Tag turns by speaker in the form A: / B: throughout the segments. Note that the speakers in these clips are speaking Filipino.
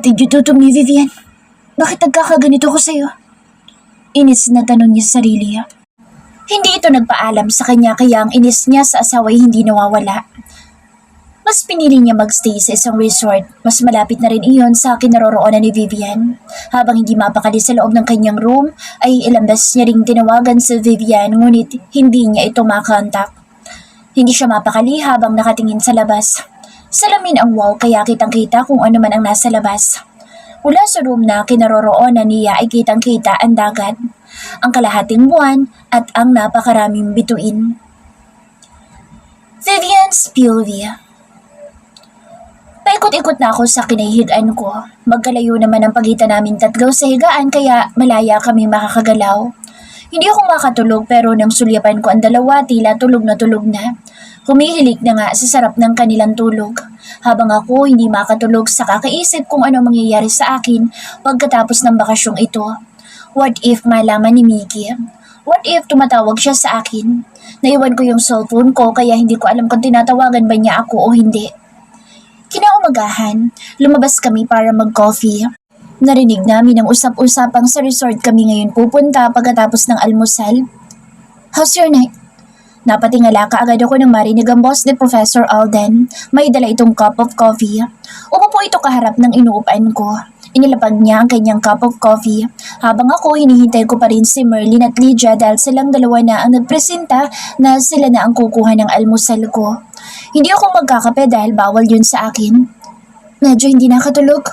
A: did you do to me, Vivian? Bakit nagkakaganito ko sa'yo? Inis na tanong niya sa sarili. Hindi ito nagpaalam sa kanya kaya ang inis niya sa asawa ay hindi nawawala. Mas pinili niya magstay sa isang resort. Mas malapit na rin iyon sa kinaroroonan ni Vivian. Habang hindi mapakali sa loob ng kanyang room, ay ilang beses niya ring tinawagan si Vivian ngunit hindi niya ito makontak. Hindi siya mapakali habang nakatingin sa labas. Salamin ang wall kaya kitang-kita kung ano man ang nasa labas. Mula sa room na kinaroroonan niya ay kitang-kita ang dagat, ang kalahating buwan at ang napakaraming bituin. Vivian's POV. Paikot-ikot na ako sa kinahihigaan ko. Magkalayo naman ang pagitan namin tatlo sa higaan kaya malaya kami makakagalaw. Hindi ako makatulog pero nang sulyapan ko ang dalawa tila tulog na. Humihilik na nga sa sarap ng kanilang tulog. Habang ako hindi makatulog sa kakaisip kung ano mangyayari sa akin pagkatapos ng bakasyong ito. What if malaman ni Mickey? What if tumatawag siya sa akin? Naiwan ko yung cellphone ko kaya hindi ko alam kung tinatawagan ba niya ako o hindi. Kinaumagahan, lumabas kami para mag-coffee. Narinig namin ang usap-usapang sa resort kami ngayon pupunta pagkatapos ng almusal. How's your night? Napatingala ka agad ako nang marinig ang boss ni Professor Alden. May dala itong cup of coffee. Umupo ito kaharap ng inuupan ko. Inilapag niya ang kanyang cup of coffee. Habang ako, hinihintay ko pa rin si Merlin at Lydia dahil silang dalawa na ang nagpresenta na sila na ang kukuha ng almusal ko. Hindi ako magkakape dahil bawal yun sa akin. Medyo hindi nakatulog.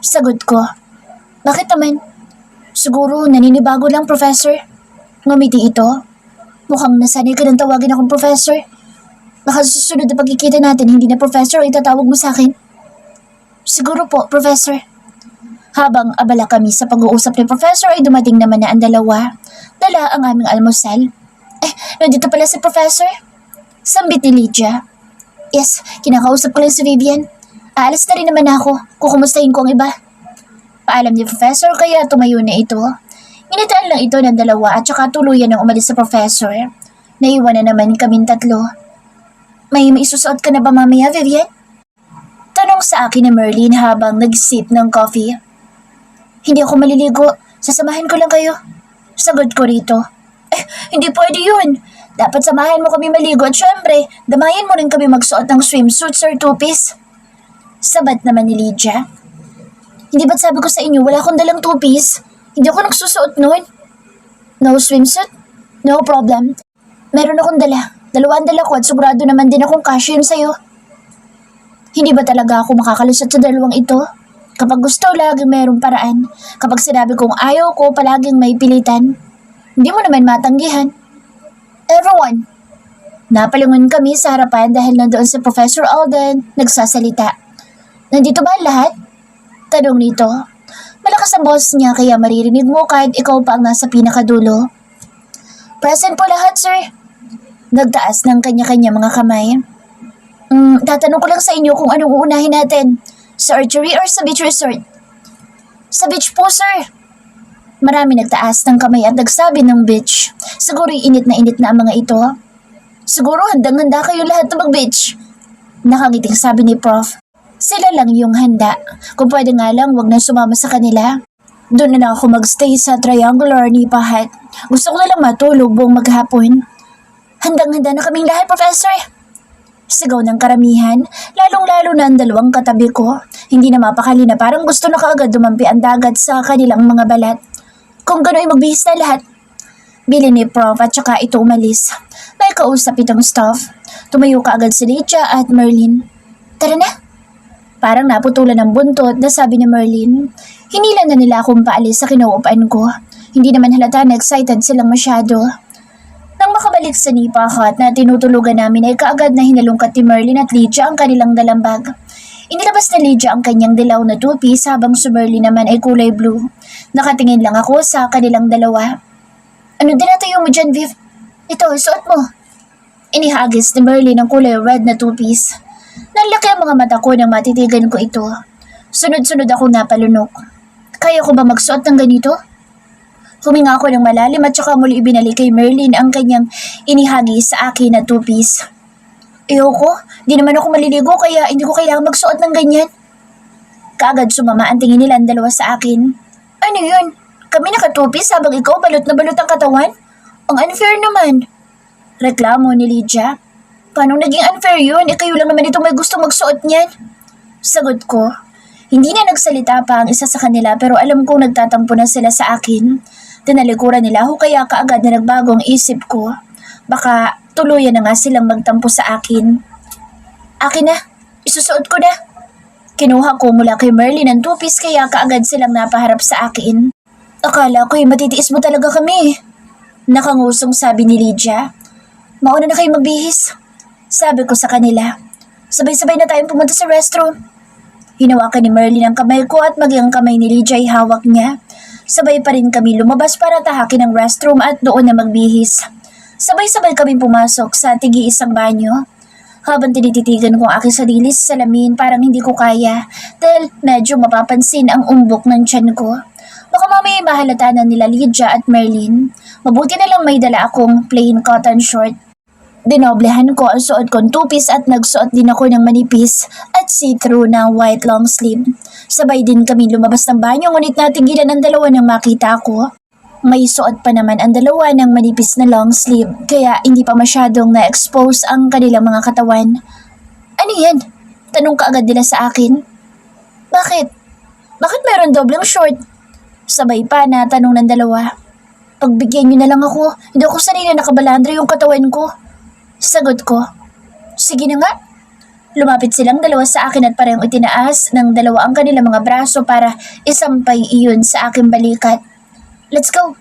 A: Sagot ko. Bakit naman? Siguro naninibago lang, Professor. Ngumiti ito. Mukhang nasanay ka ng tawagin akong Professor. Baka susunod na pagkikita natin, hindi na Professor o itatawag mo sa akin. Siguro po, Professor. Habang abala kami sa pag-uusap ni Professor ay dumating naman na ang dalawa. Dala ang aming almusal. Nandito pala si Professor. Sambit ni Lydia. Yes, kinakausap ko lang si Vivian. Aalis na rin naman ako. Kukumustahin ko ang iba. Paalam ni Professor kaya tumayo na ito. Initaan lang ito ng dalawa at saka tuluyan ng umalis sa Professor. Naiwan na naman kaming tatlo. May maisusuot ka na ba mamaya, Vivian? Tanong sa akin ni Merlin habang nag-sip ng coffee. Hindi ako maliligo. Sasamahan ko lang kayo. Sagot ko rito. Hindi pwede yun. Dapat samahan mo kami maligo at syempre, damayan mo rin kami magsuot ng swimsuits or two-piece. Sabat naman ni Lydia. Hindi ba't sabi ko sa inyo wala akong dalang two-piece? Hindi ako nagsusuot nun. No swimsuit? No problem. Meron akong dala. Dalawang dala ko at sigurado naman din akong kasya yun sa'yo. Hindi ba talaga ako makakalusot sa dalawang ito? Kapag gusto, laging mayroong paraan. Kapag sinabi kong ayaw ko, palaging may pilitan. Hindi mo naman matanggihan. Everyone. Napalingon kami sa harapan dahil nandoon si Professor Alden nagsasalita. Nandito ba lahat? Tanong nito. Malakas ang boss niya kaya maririnig mo kahit ikaw pa ang nasa pinakadulo. Present po lahat, sir. Nagtaas ng kanya-kanya mga kamay. Tatanong ko lang sa inyo kung anong uunahin natin. Sa archery or sa beach resort? Sa beach po, sir. Marami nagtaas ng kamay at nagsabi ng beach. Siguro init na ang mga ito. Siguro handang-handa kayo lahat na mag-beach. Nakangiting sabi ni Prof. Sila lang yung handa. Kung pwede nga lang, wag na sumama sa kanila. Doon na lang ako magstay sa triangular ni Pahat. Gusto ko na lang matulog buong maghapon. Handang-handa na kaming lahat, Professor. Sigaw ng karamihan, lalong-lalo na ang dalawang katabi ko. Hindi na mapakali na parang gusto na kaagad dumampi ang dagat sa kanilang mga balat. Kung gano'y magbihis na lahat. Bili ni Prof at saka ito umalis. May kausap itong staff. Tumayo ka agad si Lydia at Merlin. Tara na. Parang naputulan ng buntot na sabi ni Merlin. Hinila na nila akong paalis sa kinauupan ko. Hindi naman halata na excited silang masyado. Nang makabalik sa nipa hut na tinutulugan namin ay kaagad na hinalungkat ni Merlin at Lydia ang kanilang dalambag. Inilabas ni Lydia ang kanyang dilaw na two-piece habang si Merlin naman ay kulay blue. Nakatingin lang ako sa kanilang dalawa. Ano dinatayo mo dyan, Viv? Ito, suot mo. Inihagis ni Merlin ang kulay red na two-piece. Nalaki ang mga mata ko nang matitigan ko ito. Sunod-sunod ako napalunok. Kaya ko ba magsuot ng ganito? Huminga ako ng malalim at saka muli ibinalik kay Merlin ang kanyang inihagis sa akin na two-piece. Ayoko, di naman ako maliligo kaya hindi ko kailangan magsuot ng ganyan. Kaagad sumama ang tingin nilang dalawa sa akin. Ano yun? Kami nakatupis habang ikaw balot na balot ang katawan? Ang unfair naman. Reklamo ni Lydia. Paano naging unfair yun? Kayo lang naman itong may gusto magsuot niyan. Sagot ko. Hindi na nagsalita pa ang isa sa kanila pero alam kong nagtatampo na sila sa akin. Tinalikuran nila ako kaya kaagad na nagbagong isip ko. Baka tuluyan na nga silang magtampo sa akin. Akin na, isusuot ko na. Kinuha ko mula kay Merlin ang tupis kaya kaagad silang napaharap sa akin. Akala ko'y matitiis mo talaga kami. Nakangusong sabi ni Lydia. Mauna na kayo magbihis. Sabi ko sa kanila. Sabay-sabay na tayong pumunta sa restroom. Hinawakan ni Merlin ang kamay ko at maging ang kamay ni Lydia ay hawak niya. Sabay pa rin kami lumabas para tahakin ang restroom at doon na magbihis. Sabay-sabay kami pumasok sa tigi-isang banyo. Habang tinititigan ko ang aking sarili sa salamin parang hindi ko kaya dahil medyo mapapansin ang umbok ng tiyan ko. Baka mamaya mahalata na nila Lydia at Merlin. Mabuti na lang may dala akong plain cotton short. Dinoblehan ko ang suot kong tupis at nagsuot din ako ng manipis at see-through na white long sleeve. Sabay din kami lumabas ng banyo ngunit natigilan ang dalawa nang makita ko. May suot pa naman ang dalawa ng manipis na long sleeve kaya hindi pa masyadong na-expose ang kanilang mga katawan. Ano yan? Tanong kaagad nila sa akin. Bakit? Bakit meron dobleng short? Sabay pa na tanong ng dalawa. Pagbigyan niyo na lang ako, hindi ako sanay na nakabalandra yung katawan ko. Sagot ko. Sige na nga. Lumapit silang dalawa sa akin at parehong itinaas ng dalawa ang kanilang mga braso para isampay iyon sa aking balikat. Let's go.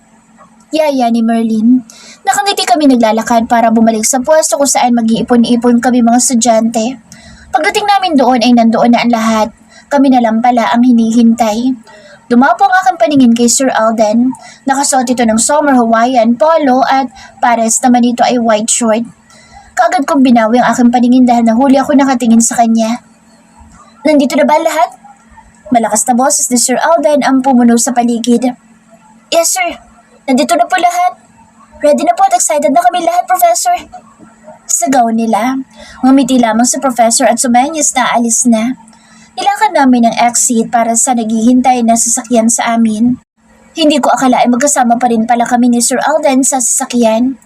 A: Yaya ni Merlin. Nakangiti kami naglalakad para bumalik sa pwesto kung saan mag-iipon-ipon kami mga estudyante. Pagdating namin doon ay nandoon na ang lahat. Kami na lang pala ang hinihintay. Dumapo ang aking paningin kay Sir Alden. Nakasuot ito ng summer Hawaiian polo at pares naman ito ay white short. Kaagad kong binawi ang aking paningin dahil nahuli ako nakatingin sa kanya. Nandito na ba lahat? Malakas na boses ni Sir Alden ang pumuno sa paligid. Yes sir, nandito na po lahat. Ready na po at excited na kami lahat, Professor. Sigaw nila. Ngumiti lamang si Professor at sumenyas na alis na. Nilakad namin ang exit para sa naghihintay na sasakyan sa amin. Hindi ko akalain magkasama pa rin pala kami ni Sir Alden sa sasakyan.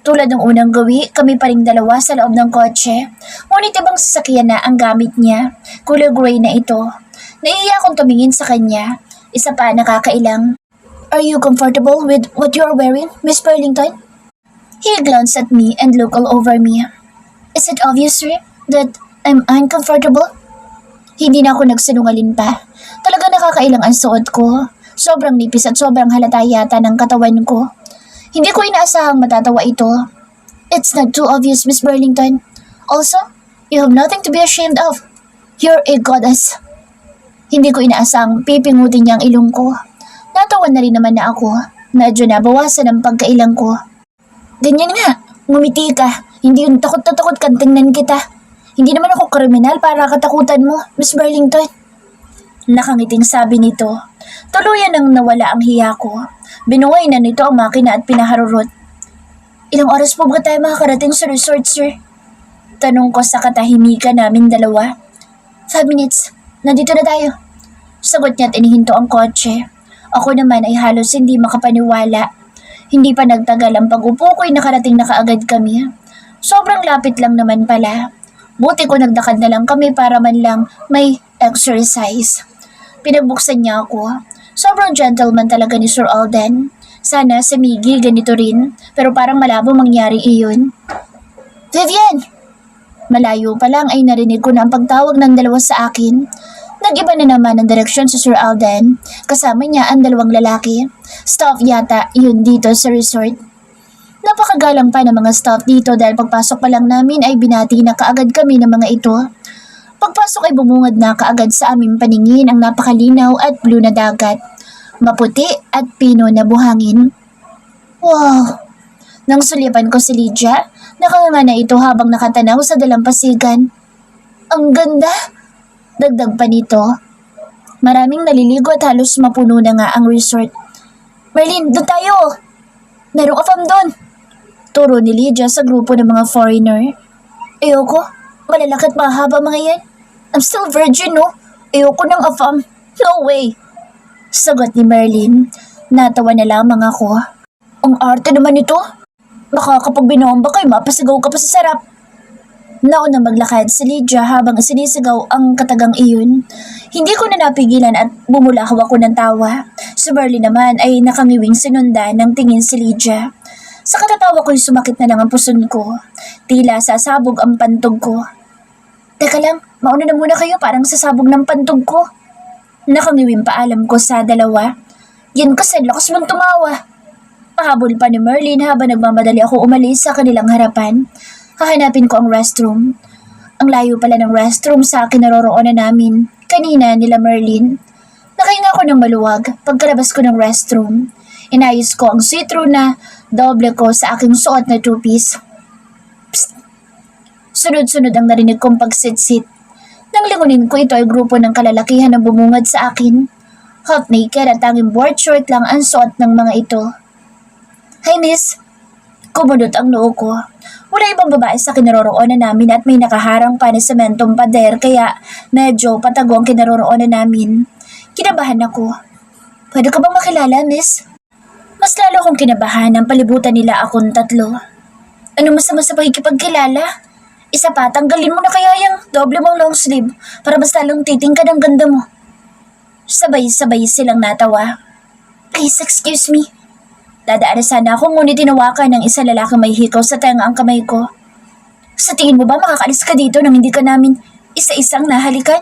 A: Tulad ng unang gawi, kami pa ring dalawa sa loob ng kotse. Ngunit ibang sasakyan na ang gamit niya. Kulay gray na ito. Naiiyak akong tumingin sa kanya. Isa pa nakakailang. Are you comfortable with what you are wearing, Miss Burlington? He glanced at me and looked all over me. Is it obvious, sir, that I'm uncomfortable? Hindi na ako nagsinungaling pa. Talaga nakakailang ang suot ko. Sobrang nipis at sobrang halata yata ng katawan ko. Hindi ko inaasahang matatawa ito. It's not too obvious, Miss Burlington. Also, you have nothing to be ashamed of. You're a goddess. Hindi ko inaasahang pipingutin niya ang ilong ko. Natawa na rin naman na ako. Medyo nabawasan ang pagkailang ko. Ganyan nga, ngumiti ka. Hindi yung takot na takot kang tingnan kita. Hindi naman ako kriminal para katakutan mo, Miss Burlington. Nakangiting sabi nito. Tuluyan nang nawala ang hiya ko. Binuhay na nito ang makina at pinaharurot. Ilang oras po ba tayo makakarating sa resort, sir? Tanong ko sa katahimikan namin dalawa. 5 minutes. Nandito na tayo. Sagot niya at inihinto ang kotse. Ako naman ay halos hindi makapaniwala. Hindi pa nagtagal ang pag-upo ko'y nakarating na kaagad kami. Sobrang lapit lang naman pala. Buti ko nagdakad na lang kami para man lang may exercise. Pinagbuksan niya ako. Sobrang gentleman talaga ni Sir Alden. Sana sa Miggy ganito rin, pero parang malabo mangyari iyon. Vivian! Malayo pa lang ay narinig ko na ang pagtawag ng dalawa sa akin. Nag-iba na naman ang direksyon sa Sir Alden. Kasama niya ang dalawang lalaki. Staff yata yun dito sa resort. Napakagalang pa ng mga staff dito dahil pagpasok pa lang namin ay binati na kaagad kami ng mga ito. Pagpasok ay bumungad na kaagad sa aming paningin ang napakalinaw at blue na dagat. Maputi at pino na buhangin. Wow! Nang sulyapan ko si Lydia, nakanganga na ito habang nakatanaw sa dalampasigan. Ang ganda! Dagdag pa nito. Maraming naliligo at halos mapuno na nga ang resort. Merlin, doon tayo! Merong afam doon! Turo ni Lydia sa grupo ng mga foreigner. Ayoko, malalaki at mahaba mga yan. I'm still virgin, no? Ayoko ng afam. No way. Sagot ni Merlin. Natawa na lamang ako. Ang arte naman ito. Baka kapag binomba kayo, mapasigaw ka pa sa sarap. Naunang maglakad si Lydia habang sinisigaw ang katagang iyon. Hindi ko na napigilan at bumulahaw ako ng tawa. Si Merlin naman ay nakangiwing sinundan ng tingin si Lydia. Sa katatawa ko'y sumakit na lang ang puson ko. Tila sasabog ang pantog ko. Teka lang, mauna na muna kayo, parang sasabog ng pantog ko. Nakangiwing paalam ko sa dalawa. Yan kasi, lakas mong tumawa. Pahabol pa ni Merlin habang nagmamadali ako umalis sa kanilang harapan. Hahanapin ko ang restroom. Ang layo pala ng restroom sa kinaroroonan namin. Kanina nila Merlin. Nakahinga ako ng maluwag pagkalabas ko ng restroom. Inayos ko ang see-through na doble ko sa aking suot na two-piece. Psst! Sunod-sunod ang narinig kong pagsit-sit. Nang lingunin ko, ito ay grupo ng kalalakihan na bumungad sa akin. Half naked at tanging board short lang ang suot ng mga ito. Hi miss! Kumunot ang noo ko. Wala ibang babae sa kinaroroonan namin at may nakaharang pa na sementong pader kaya medyo patago ang kinaroroonan namin. Kinabahan ako. Pwede ka bang makilala, miss? Mas lalo akong kinabahan ang palibutan nila akong tatlo. Ano masama sa pakikipagkilala? Isa pa, tanggalin mo na kaya yung doble mong long sleeve para mas lalong titingkad ang ganda mo. Sabay-sabay silang natawa. Please excuse me. Dadaan na sana ako ngunit tinawakan ng isa lalaki may hikaw sa tenga ang kamay ko. Sa tingin mo ba makakaalis ka dito nang hindi ka namin isa-isang nahalikan?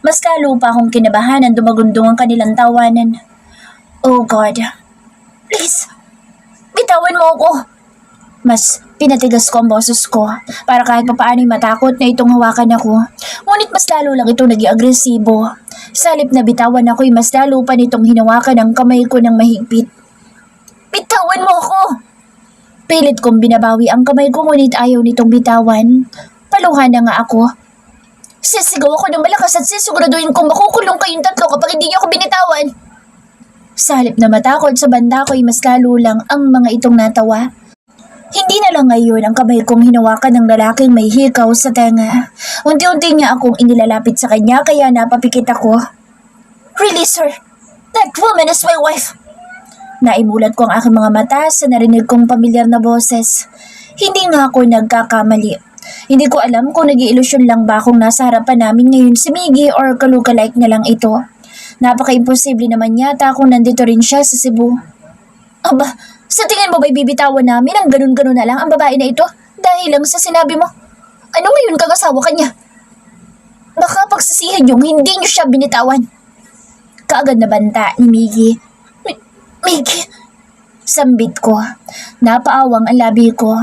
A: Mas lalo pa akong kinabahan nang dumagundong ang kanilang tawanan. Oh God. Please, bitawan mo ako. Mas pinatigas ko ang boses ko para kahit papaano'y matakot na itong hawakan ako. Ngunit mas lalo lang itong naging agresibo. Sa halip na bitawan ako'y mas lalo pa nitong hinawakan ang kamay ko ng mahigpit. Bitawan mo ako! Pilit kong binabawi ang kamay ko ngunit ayaw nitong bitawan. Paluhan na nga ako. Sisigaw ako ng malakas at sisiguraduhin kong makukulong kayong tatlo kapag hindi niyo ako binitawan. Sa halip na matakot sa banda ko'y mas lalo lang ang mga itong natawa. Hindi na lang ngayon ang kamay kong hinawakan ng lalaking may hikaw sa tenga. Unti-unti niya akong inilalapit sa kanya kaya napapikit ako. Really sir, that woman is my wife. Naimulat ko ang aking mga mata sa narinig kong pamilyar na boses. Hindi nga ako nagkakamali. Hindi ko alam kung nag-iilusyon lang ba akong nasa harapan namin ngayon si Miggy or kalukalike na lang ito. Napaka-imposible naman yata kung nandito rin siya sa Cebu. Aba, sa tingin mo ba'y bibitawan namin ang ganun-ganun na lang ang babae na ito dahil lang sa sinabi mo? Ano ngayon kang asawa kanya? Baka pagsisihan yung hindi niyo siya binitawan. Kaagad na banta ni Miggy. Miggy, sambit ko. Napaawang ang labi ko.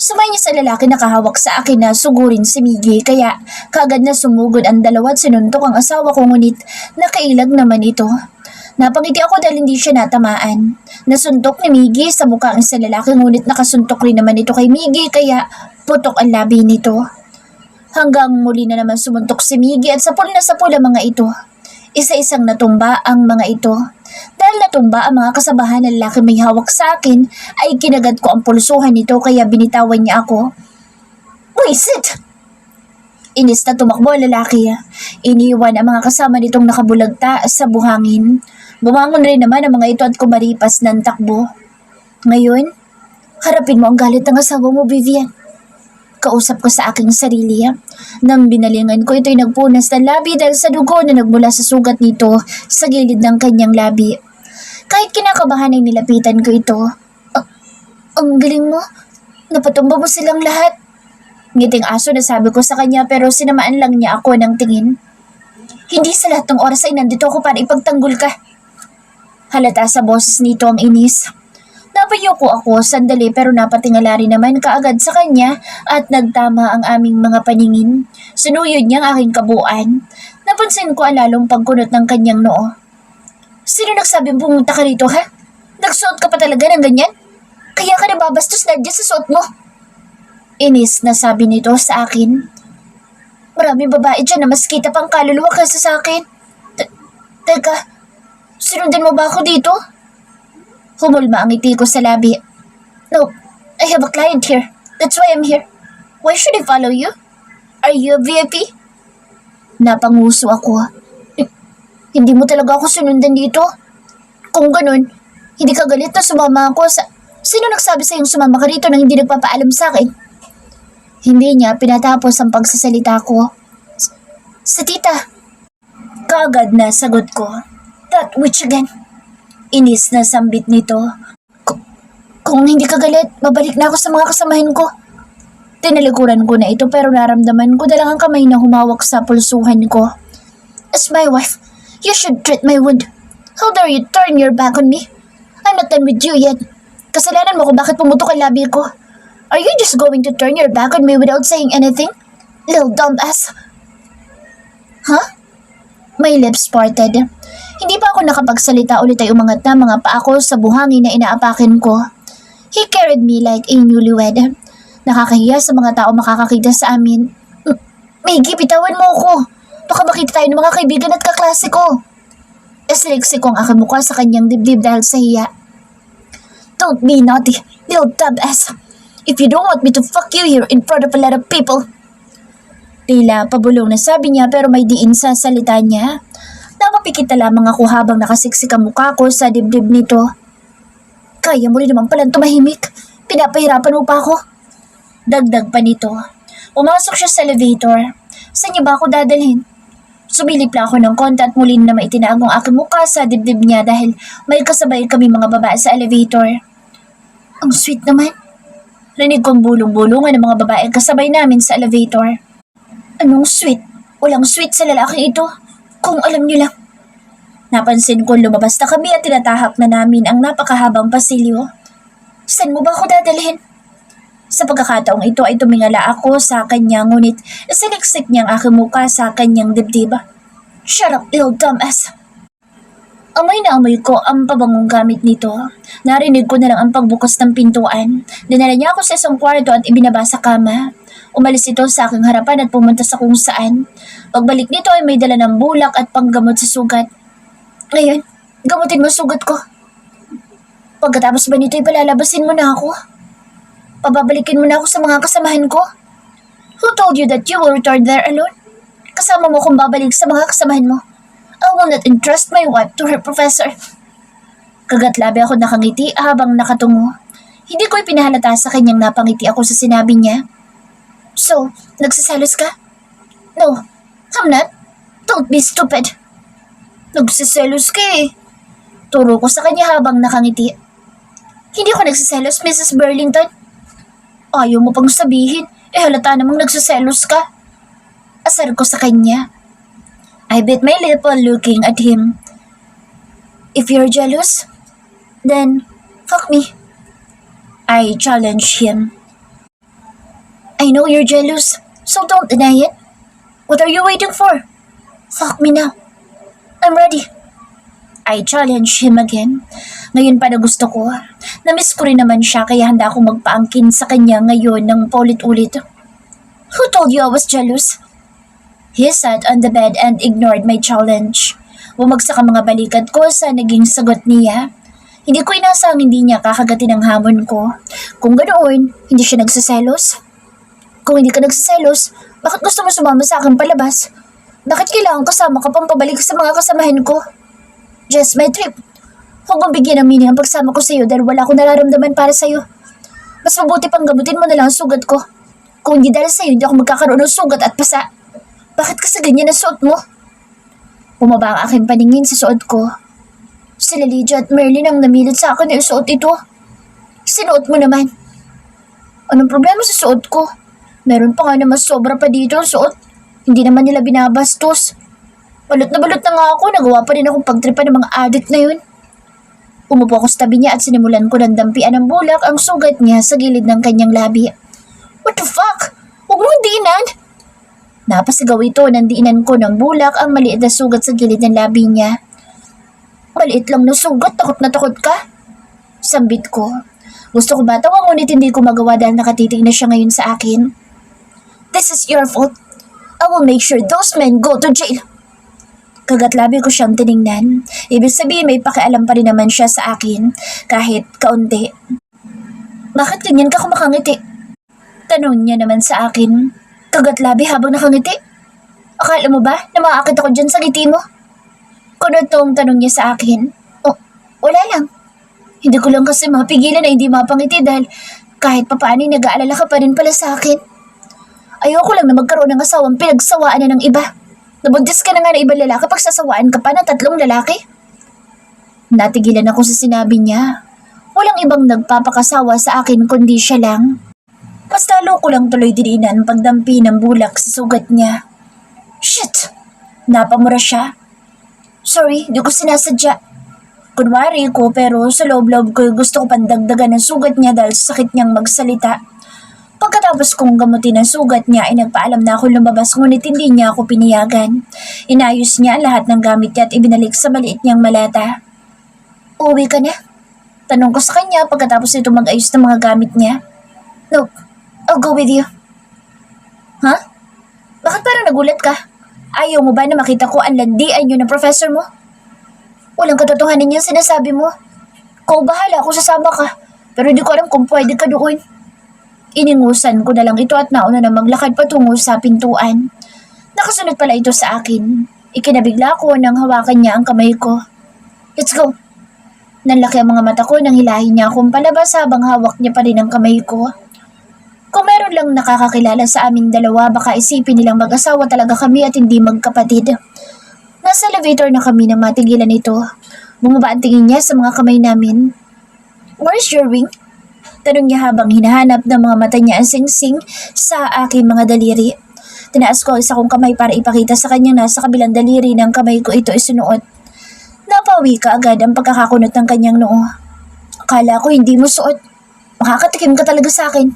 A: Sumay niya sa lalaki na kahawak sa akin na sugurin si Miggy kaya kaagad na sumugod ang dalawa at sinuntok ang asawa ko ngunit nakailag naman ito. Napangiti ako dahil hindi siya natamaan. Nasuntok ni Miggy sa mukha ang isa lalaki ngunit nakasuntok rin naman ito kay Miggy kaya putok ang labi nito. Hanggang muli na naman sumuntok si Miggy at sapul na sapul ang mga ito. Isa-isang natumba ang mga ito. Dahil natumba ang mga kasabahan ng lalaki may hawak sa akin, ay kinagad ko ang pulsuhan nito kaya binitawan niya ako. Wisit! Inis na tumakbo ang lalaki. Iniwan ang mga kasama nitong nakabulagta sa buhangin. Bumangon rin naman ang mga ito at kumaripas ng takbo. Ngayon, harapin mo ang galit ng asawa mo, Vivian. Kausap ko sa aking sarili. Nang binalingan ko, ito'y nagpunas ng labi dahil sa dugo na nagmula sa sugat nito sa gilid ng kanyang labi. Kahit kinakabahan ay nilapitan ko ito. Ang galing mo. Napatumba mo silang lahat. Ngiting aso na sabi ko sa kanya pero sinamaan lang niya ako ng tingin. Hindi sa lahat ng oras ay nandito ako para ipagtanggol ka. Halata sa boses nito ang inis. Napayuko ako sandali pero napatingala rin naman kaagad sa kanya at nagtama ang aming mga paningin. Sinuyod niya ang aking kabuuan. Napansin ko ang lalong pagkunot ng kanyang noo. Sino nagsabing pumunta ka rito ha? Nagsuot ka pa talaga ng ganyan? Kaya ka nababastos na dyan sa suot mo. Inis na sabi nito sa akin. Maraming babae dyan na mas kita pang kaluluwa kaysa sa akin. Teka, sinundan mo ba ako dito? Humulma ang ngiti ko sa labi. No, I have a client here. That's why I'm here. Why should I follow you? Are you a VIP? Napanguso ako. Eh, hindi mo talaga ako sinundan dito? Kung ganun, hindi ka galit na sumama ako sa... Sino nagsabi sa'yong sumama ka rito nang hindi nagpapaalam sa akin? Hindi niya pinatapos ang pagsasalita ko. Sa tita. Kaagad na sagot ko. That witch again. Inis na sambit nito. Kung hindi ka galit, babalik na ako sa mga kasamahan ko. Tinalikuran ko na ito pero naramdaman ko na lang ang kamay na humawak sa pulsuhan ko. As my wife, you should treat my wound. How dare you turn your back on me? I'm not done with you yet. Kasalanan mo kung bakit pumutok ang labi ko. Are you just going to turn your back on me without saying anything? Little dumbass. Huh? My lips parted. Hindi pa ako nakapagsalita ulit ay umangat na mga paa ko sa buhangin na inaapakin ko. He carried me like a newlywed. Nakakahiya sa mga tao makakakita sa amin. Maggie, bitawan mo ako. Baka makita tayo ng mga kaibigan at kaklase ko. Isliksik ko ang aking mukha sa kanyang dibdib dahil sa hiya. Don't be naughty, little dumbass. If you don't want me to fuck you here in front of a lot of people. Tila pabulong na sabi niya pero may diin sa salita niya. Napapikit na lamang ako habang nakasiksik ang mukha ko sa dibdib nito. Kaya mo rin naman palang tumahimik. Pinapahirapan mo pa ako. Dagdag pa nito. Umasok siya sa elevator. Saan niya ba ako dadalhin? Sumilip lang ako ng konti at muli na maitinaag ang aking mukha sa dibdib niya dahil may kasabay kami mga babae sa elevator. Ang sweet naman. Rinig kong bulong-bulungan ng mga babae kasabay namin sa elevator. Anong sweet? Walang sweet sa lalaki ito. Kung alam niyo lang. Napansin ko lumabas na kami at tinatahak na namin ang napakahabang pasilyo. Saan mo ba ako dadalhin? Sa pagkakataong ito ay tumingala ako sa kanya ngunit siniksik niya ang aking mukha sa kanyang dibdib. Shut up, little dumbass. Amoy na amoy ko ang pabangong gamit nito. Narinig ko na lang ang pagbukas ng pintuan. Dinala niya ako sa isang kwarto at ibinaba sa kama. Umalis ito sa aking harapan at pumunta sa kung saan. Pagbalik nito ay may dala ng bulak at panggamot sa sugat. Ngayon, gamutin mo sugat ko. Pagkatapos ba nito ay palalabasin mo na ako? Pababalikin mo na ako sa mga kasamahan ko? Who told you that you will return there alone? Kasama mo kung babalik sa mga kasamahan mo. I will not entrust my wife to her professor. Kagatlabi ako nakangiti habang nakatungo. Hindi ko ipinahalata sa kanyang napangiti ako sa sinabi niya. So, nagsiselos ka? No, I'm not. Don't be stupid. Nagsiselos ka eh. Turo ko sa kanya habang nakangiti. Hindi ko nagsiselos, Mrs. Burlington. Ayaw mo pang sabihin, halata namang nagsiselos ka. Asar ko sa kanya. I bit my lip while looking at him. If you're jealous, then fuck me. I challenged him. I know you're jealous, so don't deny it. What are you waiting for? Fuck me now. I'm ready. I challenged him again. Ngayon pa na gusto ko. Namiss ko rin naman siya kaya handa akong magpaangkin sa kanya ngayon ng paulit-ulit. Who told you I was jealous? He sat on the bed and ignored my challenge. Bumagsak ang mga balikat ko sa naging sagot niya. Hindi ko inasang hindi niya kakagatin ang hamon ko. Kung ganoon, hindi siya nagsiselos. Kung hindi ka nagsiselos, bakit gusto mo sumama sa akin palabas? Bakit kailangan kasama ka pang pabalik sa mga kasamahan ko? Just my trip. Huwag mong bigyan ng meaning ang pagsama ko sa iyo dahil wala akong nararamdaman para sa iyo. Mas mabuti pang gamutin mo na lang ang sugat ko. Kung hindi dahil sa iyo, hindi ako magkakaroon ng sugat at pasa. Bakit kasi ganyan ang suot mo? Bumaba ang aking paningin sa suot ko. Sila Lydia at Merlin ang namilit sa akin na isuot ito. Sinuot mo naman. Anong problema sa suot ko? Meron pa nga naman sobra pa dito ang suot. Hindi naman nila binabastos. Balot na nga ako, nagawa pa rin akong pagtripa ng mga addict na yun. Umupo ako sa tabi niya at sinimulan ko ng dampian ng bulak ang sugat niya sa gilid ng kanyang labi. What the fuck? Huwag mong diinan! Napasigaw ito ng diinan ko ng bulak ang maliit na sugat sa gilid ng labi niya. Maliit lang na sugat, takot na takot ka? Sambit ko. Gusto ko batawa ngunit hindi ko magawa dahil nakatitig na siya ngayon sa akin. This is your fault. I will make sure those men go to jail. Kagatlabi ko siyang tiningnan. Ibig sabihin may pakialam pa rin naman siya sa akin kahit kaunti. Bakit ganyan ka kumakangiti? Tanong niya naman sa akin. Kagatlabi habang nakangiti. Akala mo ba na makakita ko dyan sa ngiti mo? Kunod tong tanong niya sa akin. Oh, wala lang. Hindi ko lang kasi mapigilan na hindi mapangiti dahil kahit papaano nag-aalala ka pa rin pala sa akin. Ayoko lang na magkaroon ng asawang pinagsawaan na ng iba. Nabuntis ka na nga ng ibang lalaki pag sasawaan ka pa ng 3 lalaki. Natigilan ako sa sinabi niya. Walang ibang nagpapakasawa sa akin kundi siya lang. Mas lalo ko lang tuloy dininan pagdampi ng bulak sa sugat niya. Shit! Napamura siya. Sorry, di ko sinasadya. Kunwari ko pero sa loob-loob ko gusto ko pandagdagan ng sugat niya dahil sa sakit niyang magsalita. Pagkatapos kong gamutin ang sugat niya ay nagpaalam na ako lumabas ngunit hindi niya ako piniyagan. Inayos niya ang lahat ng gamit niya at ibinalik sa maliit niyang maleta. Uwi ka na? Tanong ko sa kanya pagkatapos ito mag-ayos ng mga gamit niya. Nope, I'll go with you. Ha? Bakit parang nagulat ka? Ayaw mo ba na makita ko ang landian yun ng professor mo? Walang katotohanan niyang sinasabi mo. Kung bahala kung sasama ka, pero di ko alam kung pwede ka doon. Iningusan ko na lang ito at nauna na maglakad patungo sa pintuan. Nakasunod pala ito sa akin. Ikinabigla ko nang hawakan niya ang kamay ko. Let's go. Nanlaki ang mga mata ko nang hilahin niya akong palabas habang hawak niya pa rin ang kamay ko. Kung meron lang nakakakilala sa aming dalawa, baka isipin nilang mag-asawa talaga kami at hindi magkapatid. Nasa elevator na kami nang matigilan ito. Bumaba ang tingin niya sa mga kamay namin. Where's your ring? Tanong niya habang hinahanap ng mga mata niya ang singsing sa aking mga daliri. Tinaas ko ang isa kong kamay para ipakita sa kanya na sa kabilang daliri ng kamay ko ito isunuot. Napawi ka agad ang pagkakakunot ng kanyang noo. Akala ko hindi mo suot. Makakatikim ka talaga sa akin.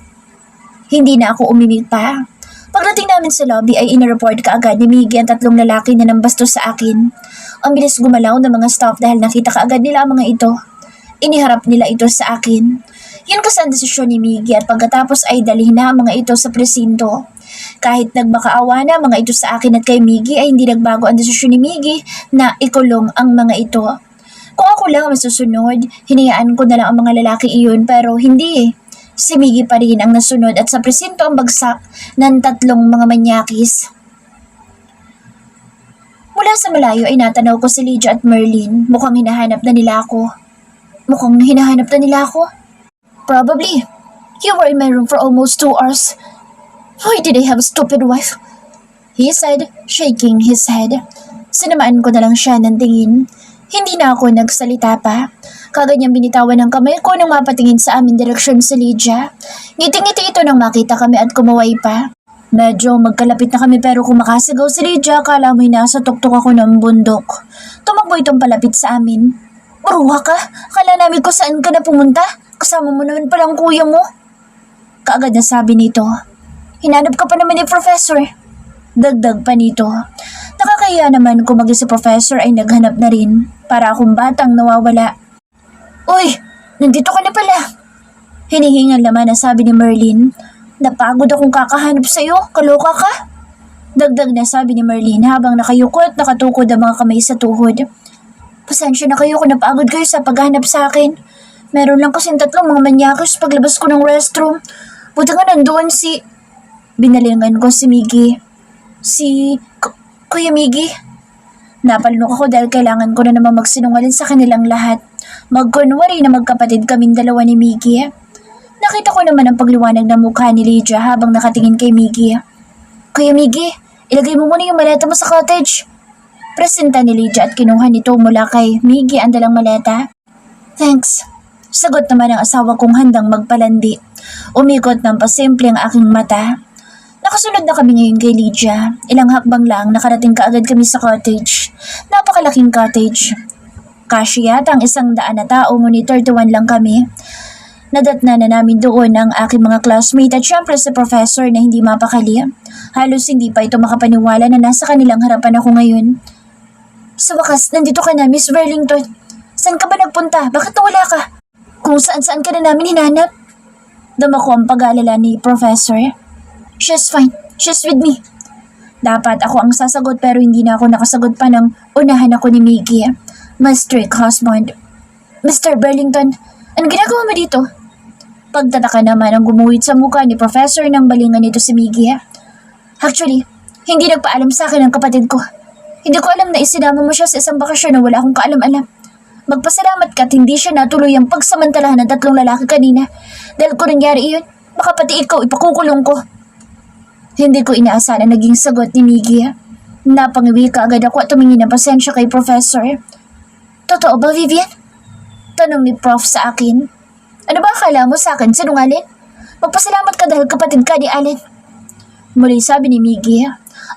A: Hindi na ako umimik pa. Pagdating namin sa lobby ay inireport ka agad ni Miggy ang 3 lalaki na nambastos sa akin. Ang bilis gumalaw ng mga staff dahil nakita ka agad nila ang mga ito. Iniharap nila ito sa akin. Yun kasi ang desisyon ni Miggy at pagkatapos ay dalhin na ang mga ito sa presinto. Kahit nagmakaawa na mga ito sa akin at kay Miggy ay hindi nagbago ang desisyon ni Miggy na ikulong ang mga ito. Kung ako lang ang masusunod, hinayaan ko na lang ang mga lalaki iyon pero hindi eh. Si Miggy pa rin ang nasunod at sa presinto ang bagsak ng 3 mga manyakis. Mula sa malayo ay natanaw ko si Lydia at Merlin. Mukhang hinahanap na nila ako. Probably. You were in my room for almost 2 hours. Why did I have a stupid wife? He said, shaking his head. Sinamaan ko na lang siya ng tingin. Hindi na ako nagsalita pa. Kaganyang binitawan ng kamay ko nang mapatingin sa aming direksyon si Lydia. Ngiting-ngiti ito nang makita kami at kumaway pa. Medyo magkalapit na kami pero kung makasigaw si Lydia, akala mo'y nasa tuktok ako ng bundok. Tumakbo itong palapit sa amin. Maruha ka? Akala namin kung saan ka na pumunta? Kasama mo naman palang kuya mo. Kaagad na sabi nito. Hinanap ka pa naman ni Professor. Dagdag pa nito. Nakakaya naman kung maging si Professor ay naghanap na rin para akong batang nawawala. Uy, nandito ka na pala. Hinihingal naman na sabi ni Merlin. Napagod akong kakahanap sa'yo, kaloka ka? Dagdag na sabi ni Merlin habang nakayuko at nakatukod ang mga kamay sa tuhod. Pasensya na kayo kung napagod kayo sa paghahanap sa akin. Meron lang kasing 3 mga manyakos paglabas ko ng restroom. Buti nga nandoon si... Binalingan ko si Miggy. Kuya Miggy. Napalunok ako dahil kailangan ko na naman magsinungaling sa kanilang lahat. Magkunwari na magkapatid kaming dalawa ni Miggy. Nakita ko naman ang pagliwanag ng mukha ni Lydia habang nakatingin kay Miggy. Kuya Miggy, ilagay mo muna yung maleta mo sa cottage. Presenta ni Lydia at kinuha nito mula kay Miggy ang dalang maleta. Thanks. Sagot naman ang asawa kong handang magpalandi. Umikot ng pasimple ang aking mata. Nakasunod na kami ngayon kay Lydia. Ilang hakbang lang nakarating kaagad kami sa cottage. Napakalaking cottage. Kasya yata ang 100 na tao ngunit 31 lang kami. Nadatna na namin doon ang aking mga classmate at syempre si Professor na hindi mapakali. Halos hindi pa ito makapaniwala na nasa kanilang harapan ako ngayon. Sa wakas, nandito ka na, Miss Burlington. Saan ka ba nagpunta? Bakit nawala ka? Kung saan-saan ka na namin hinanap? Dama ko ang pag-aalala ni Professor. She's fine. She's with me. Dapat ako ang sasagot pero hindi na ako nakasagot pa nang unahan ako ni Miggy. My strict husband. Mr. Burlington, anong ginagawa mo dito? Pagtataka naman ang gumuhit sa mukha ni Professor nang balingan nito si Miggy. Actually, Hindi nagpaalam sa akin ang kapatid ko. Hindi ko alam na isinama mo siya sa isang bakasyon na wala akong kaalam-alam. Magpasalamat ka at hindi siya natuloy ang pagsamantalahan ng 3 lalaki kanina. Dahil kung nangyari iyon, baka pati ikaw ipakukulong ko. Hindi ko inaasahan ang naging sagot ni Miggy. Napangiwi ka agad ako at tumingin ng pasensya kay Professor. Totoo ba, Vivian? Tanong ni Prof sa akin. Ano ba akala mo sa akin, sinungaling? Magpasalamat ka dahil kapatid ka ni Allen. Muli sabi ni Miggy.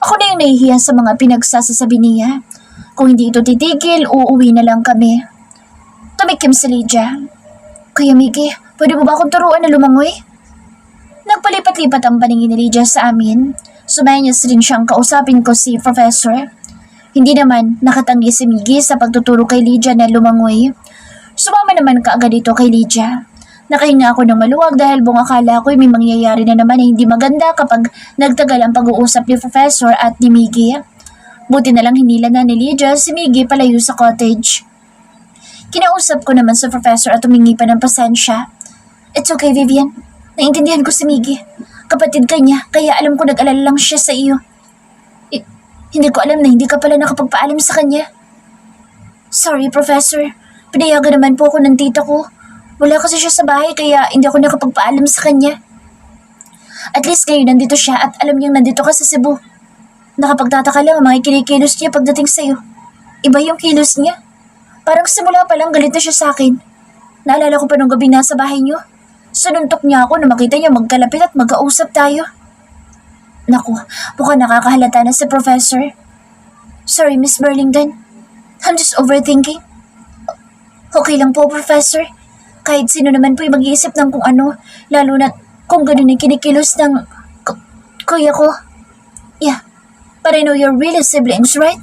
A: Ako na yung nahihiya sa mga pinagsasasabi niya. Kung hindi ito titigil, uuwi na lang kami. Tumikim si Lydia. Kuya Miggy, pwede mo ba akong turuan na lumangoy? Nagpalipat-lipat ang paningin ni Lydia sa amin. Sumayas rin siyang kausapin ko si Professor. Hindi naman nakatanggi si Miggy sa pagtuturo kay Lydia na lumangoy. Sumama naman kaagad ito kay Lydia. Nakahinga ako ng maluwag dahil buong akala ko'y may mangyayari na naman na hindi maganda kapag nagtagal ang pag-uusap ni Professor at ni Miggy. Buti na lang hinila na ni Lydia si Miggy palayo sa cottage. Kinausap ko naman sa Professor at humingi pa ng pasensya. It's okay, Vivian. Naintindihan ko si Miggy. Kapatid ka niya, kaya alam ko nag-alala lang siya sa iyo. Hindi ko alam na hindi ka pala nakapagpaalam sa kanya. Sorry, Professor. Pinayagan naman po ako ng tita ko. Wala kasi siya sa bahay kaya hindi ako nakapagpaalam sa kanya. At least ngayon nandito siya at alam niyang nandito ka sa Cebu. Nakapagtataka lang ang mga kinikilos niya pagdating sa'yo. Iba yung kilos niya. Parang simula pa lang galit na siya sa akin. Naalala ko pa nung gabi nasa bahay niyo. Sununtok niya ako na makita niya magkalapit at mag-ausap tayo. Naku, mukhang nakakahalata na si Professor. Sorry, Miss Burlington. I'm just overthinking. Okay lang po, Professor. Kahit sino naman po yung mag-iisip ng kung ano, lalo na kung ganun yung kinikilos ng kuya ko. Yeah, but I know you're really siblings, right?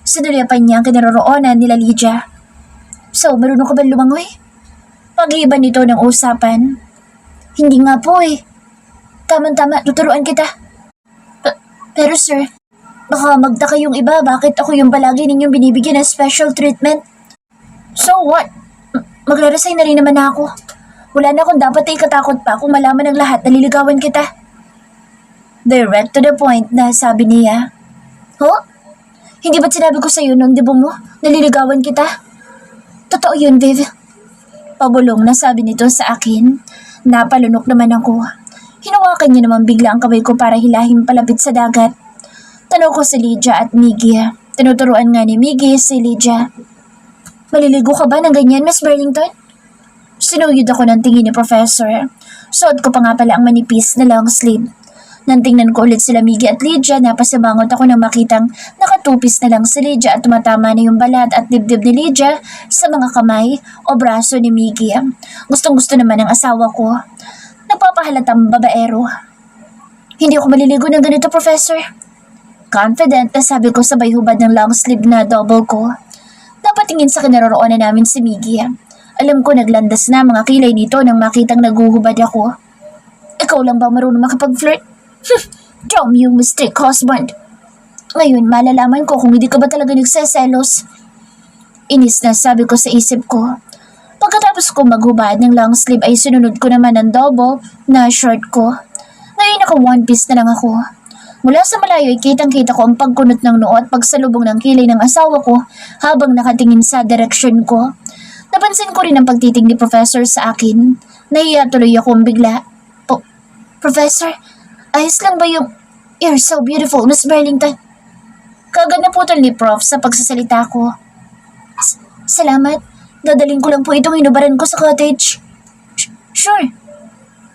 A: Sinulyapan niya ang kinaroroonan nila Lydia. So, marunong ka ba lumangoy? Pag-iiban nito ng usapan. Hindi nga po eh. Tama-tama, tuturuan kita. Pero sir, baka magtaka yung iba bakit ako yung palagi ninyong binibigyan ng special treatment. So what? Magre-resign na rin naman ako. Wala na akong dapat ikatakot pa kung malaman ng lahat na liligawan kita. Direct to the point na sabi niya. Huh? Hindi ba't sinabi ko sa'yo nung debo mo? Naliligawan kita? Totoo yun, Viv. Pabulong na sabi nito sa akin. Napalunok naman ako. Hinawakan niya naman bigla ang kamay ko para hilahin palapit sa dagat. Tanong ko si Lydia at Miggy. Tinuturuan nga ni Miggy si Lydia. Maliligo ka ba ng ganyan, Miss Burlington? Sinuyod ako ng tingin ni Professor. Suot ko pa nga pala ang manipis na long sleeve. Nang tingnan ko ulit sila Miggy at Lydia, napasimangot ako nang makitang nakatupis na lang si Lydia at tumatama na yung balat at dibdib ni Lydia sa mga kamay o braso ni Miggy. Gustong-gusto naman ng asawa ko. Nagpapahalatang babaero. Hindi ako maliligo ng ganito, Professor. Confident na sabi ko sabay hubad ng long sleeve na double ko. Napatingin sa kinaroroonan namin si Miggy. Alam ko naglandas na mga kilay nito nang makitang naguhubad ako. Ikaw lang ba marunong makapag-flirt? Dom yung mistake husband. Ngayon malalaman ko kung hindi ka ba talaga nagseselos. Inis na sabi ko sa isip ko. Pagkatapos ko maghubad ng long sleeve ay sinunod ko naman ng double na short ko. Ngayon naka one piece na lang ako. Mula sa malayo ay kitang-kita ko ang pagkunot ng noo at pagsalubong ng kilay ng asawa ko habang nakatingin sa direksyon ko. Napansin ko rin ang pagtitig ni Professor sa akin. Nahiya tuloy akong bigla. Professor, ayos lang ba yung... You're so beautiful, Miss Burlington. Kagad na putol ni Prof sa pagsasalita ko. Salamat. Dadaling ko lang po itong hinubaran ko sa cottage. Sure.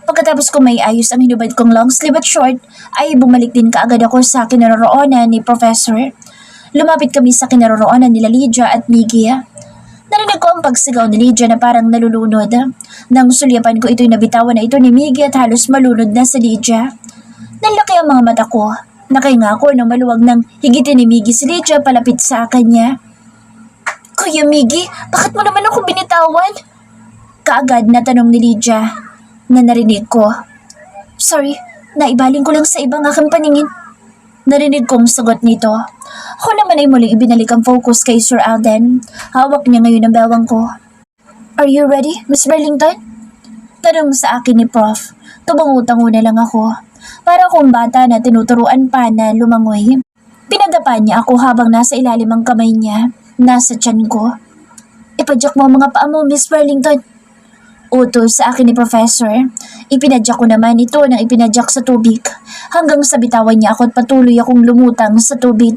A: Pagkatapos ko may ayos ang hinubad kong long sleeve at short, ay bumalik din kaagad ako sa kinaroroonan ni Professor. Lumapit kami sa kinaroroonan nila Lydia at Miggy. Narinig ko ang pagsigaw ni Lydia na parang nalulunod. Nang sulyapan ko ito'y nabitawan na ito ni Miggy at halos malunod na si Lydia. Nalaki ang mga mata ko. Nakahinga ako nang maluwag nang higitin ni Miggy si Lydia palapit sa kanya. Kuya Miggy, bakit mo naman ako binitawan? Kaagad na tanong ni Lydia na narinig ko. Sorry, naibaling ko lang sa ibang aking paningin. Narinig kong sagot nito. Ako naman ay muling ibinalik ang focus kay Sir Alden. Hawak niya ngayon ang bewang ko. Are you ready, Miss Burlington? Tanong sa akin ni Prof. Tumangutang na lang ako. Para akong bata na tinuturuan pa na lumangoy. Pinadapa niya ako habang nasa ilalim ang kamay niya. Nasa tiyan ko. Ipadyak mo ang mga paa mo, Miss Burlington. Utos sa akin ni Professor. Ipinadyak ko naman ito nang ipinadyak sa tubig. Hanggang sa bitawan niya ako at patuloy akong lumutang sa tubig.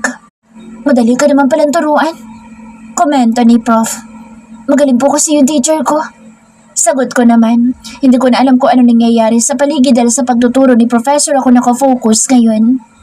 A: Madali ka naman palang turuan. Komento ni Prof. Magaling po kasi yung teacher ko. Sagot ko naman. Hindi ko na alam kung ano nangyayari sa paligid dahil sa pagtuturo ni Professor ako nakafocus ngayon.